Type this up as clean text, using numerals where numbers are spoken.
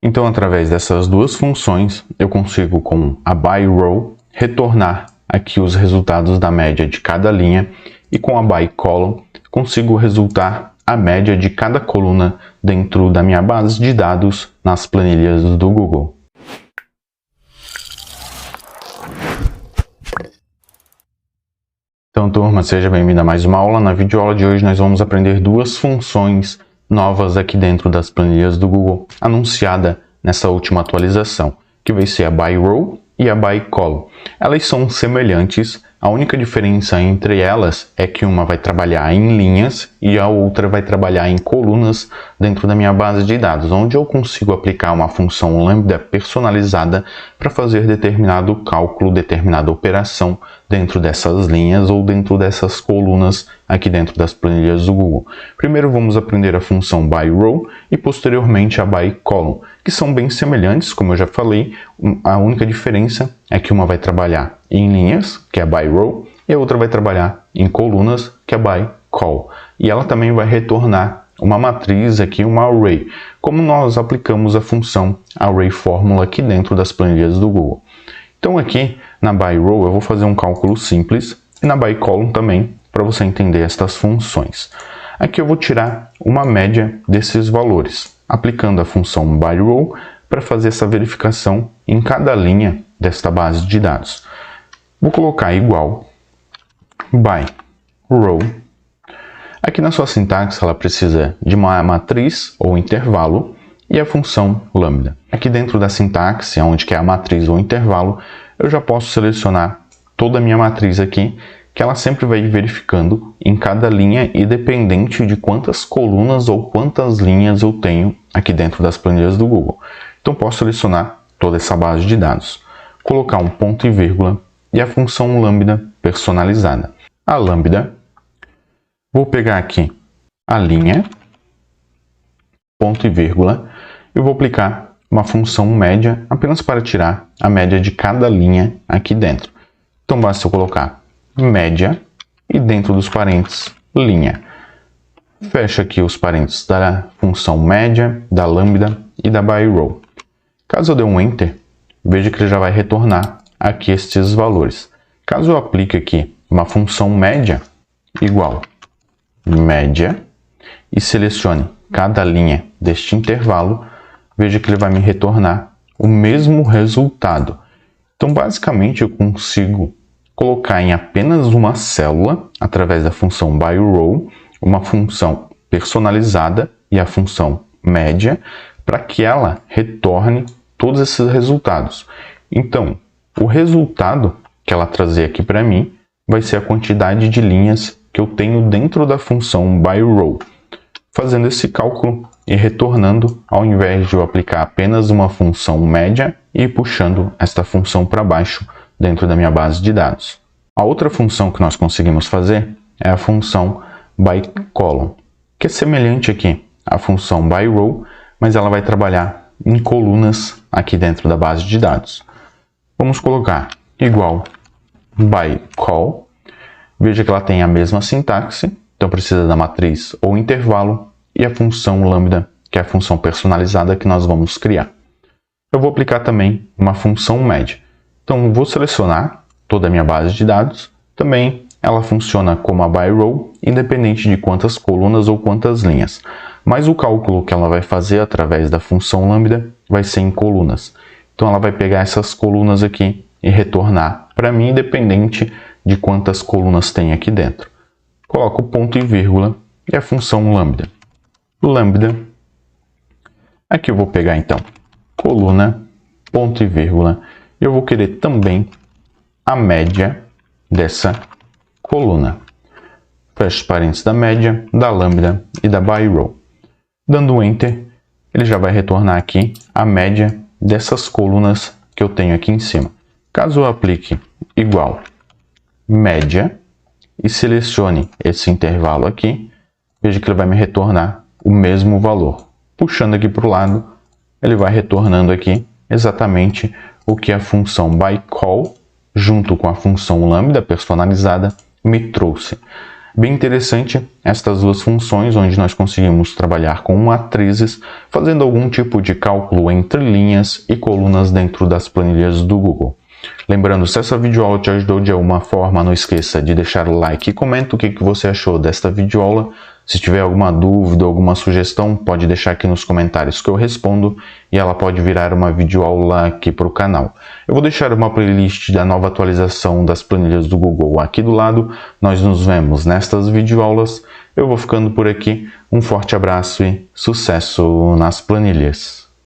Então, através dessas duas funções, eu consigo, com a byRow, retornar aqui os resultados da média de cada linha, e com a byColumn, consigo resultar a média de cada coluna dentro da minha base de dados nas planilhas do Google. Então, turma, seja bem-vindo a mais uma aula. Na videoaula de hoje nós vamos aprender duas funções novas aqui dentro das planilhas do Google, anunciada nessa última atualização, que vai ser a byRow e a byColumn. Elas são semelhantes, a única diferença entre elas é que uma vai trabalhar em linhas e a outra vai trabalhar em colunas dentro da minha base de dados, onde eu consigo aplicar uma função lambda personalizada para fazer determinado cálculo, determinada operação dentro dessas linhas ou dentro dessas colunas aqui dentro das planilhas do Google. Primeiro vamos aprender a função byRow e posteriormente a byColumn, que são bem semelhantes, como eu já falei. A única diferença é que uma vai trabalhar em linhas, que é a byRow, e a outra vai trabalhar em colunas, que é a byColumn. E ela também vai retornar uma matriz aqui, uma array, como nós aplicamos a função arrayFormula aqui dentro das planilhas do Google. Então aqui na byRow eu vou fazer um cálculo simples e na byColumn também, para você entender estas funções. Aqui eu vou tirar uma média desses valores, aplicando a função byRow para fazer essa verificação em cada linha desta base de dados. Vou colocar igual byRow. Aqui na sua sintaxe ela precisa de uma matriz ou intervalo e a função lambda. Aqui dentro da sintaxe, onde que é a matriz ou intervalo, eu já posso selecionar toda a minha matriz aqui, que ela sempre vai verificando em cada linha, independente de quantas colunas ou quantas linhas eu tenho aqui dentro das planilhas do Google. Então posso selecionar toda essa base de dados, colocar um ponto e vírgula e a função lambda personalizada. A lambda, vou pegar aqui a linha, ponto e vírgula, e vou aplicar uma função média apenas para tirar a média de cada linha aqui dentro. Então basta eu colocar média e dentro dos parênteses linha. Fecho aqui os parênteses da função média, da lambda e da byRow. Caso eu dê um enter, veja que ele já vai retornar aqui estes valores. Caso eu aplique aqui uma função média igual média e selecione cada linha deste intervalo, veja que ele vai me retornar o mesmo resultado. Então basicamente eu consigo colocar em apenas uma célula, através da função byRow, uma função personalizada e a função média, para que ela retorne todos esses resultados. Então, o resultado que ela trazer aqui para mim vai ser a quantidade de linhas que eu tenho dentro da função byRow. Fazendo esse cálculo e retornando, ao invés de eu aplicar apenas uma função média e puxando esta função para baixo dentro da minha base de dados. A outra função que nós conseguimos fazer é a função byColumn, que é semelhante aqui à função byRow, mas ela vai trabalhar em colunas aqui dentro da base de dados. Vamos colocar igual byColumn. Veja que ela tem a mesma sintaxe, então precisa da matriz ou intervalo e a função lambda, que é a função personalizada que nós vamos criar. Eu vou aplicar também uma função média. Então vou selecionar toda a minha base de dados. Também ela funciona como a byRow, independente de quantas colunas ou quantas linhas. Mas o cálculo que ela vai fazer através da função lambda vai ser em colunas. Então ela vai pegar essas colunas aqui e retornar para mim, independente de quantas colunas tem aqui dentro. Coloco o ponto e vírgula e a função lambda. Lambda. Aqui eu vou pegar então coluna, ponto e vírgula. Eu vou querer também a média dessa coluna. Fecho os parênteses da média, da lambda e da byRow. Dando enter, ele já vai retornar aqui a média dessas colunas que eu tenho aqui em cima. Caso eu aplique igual média e selecione esse intervalo aqui, veja que ele vai me retornar o mesmo valor. Puxando aqui para o lado, ele vai retornando aqui exatamente o que a função byColumn, junto com a função lambda personalizada, me trouxe. Bem interessante estas duas funções, onde nós conseguimos trabalhar com matrizes, fazendo algum tipo de cálculo entre linhas e colunas dentro das planilhas do Google. Lembrando, se essa videoaula te ajudou de alguma forma, não esqueça de deixar o like e comenta o que você achou desta videoaula. Se tiver alguma dúvida, alguma sugestão, pode deixar aqui nos comentários que eu respondo e ela pode virar uma videoaula aqui para o canal. Eu vou deixar uma playlist da nova atualização das planilhas do Google aqui do lado. Nós nos vemos nestas videoaulas. Eu vou ficando por aqui. Um forte abraço e sucesso nas planilhas!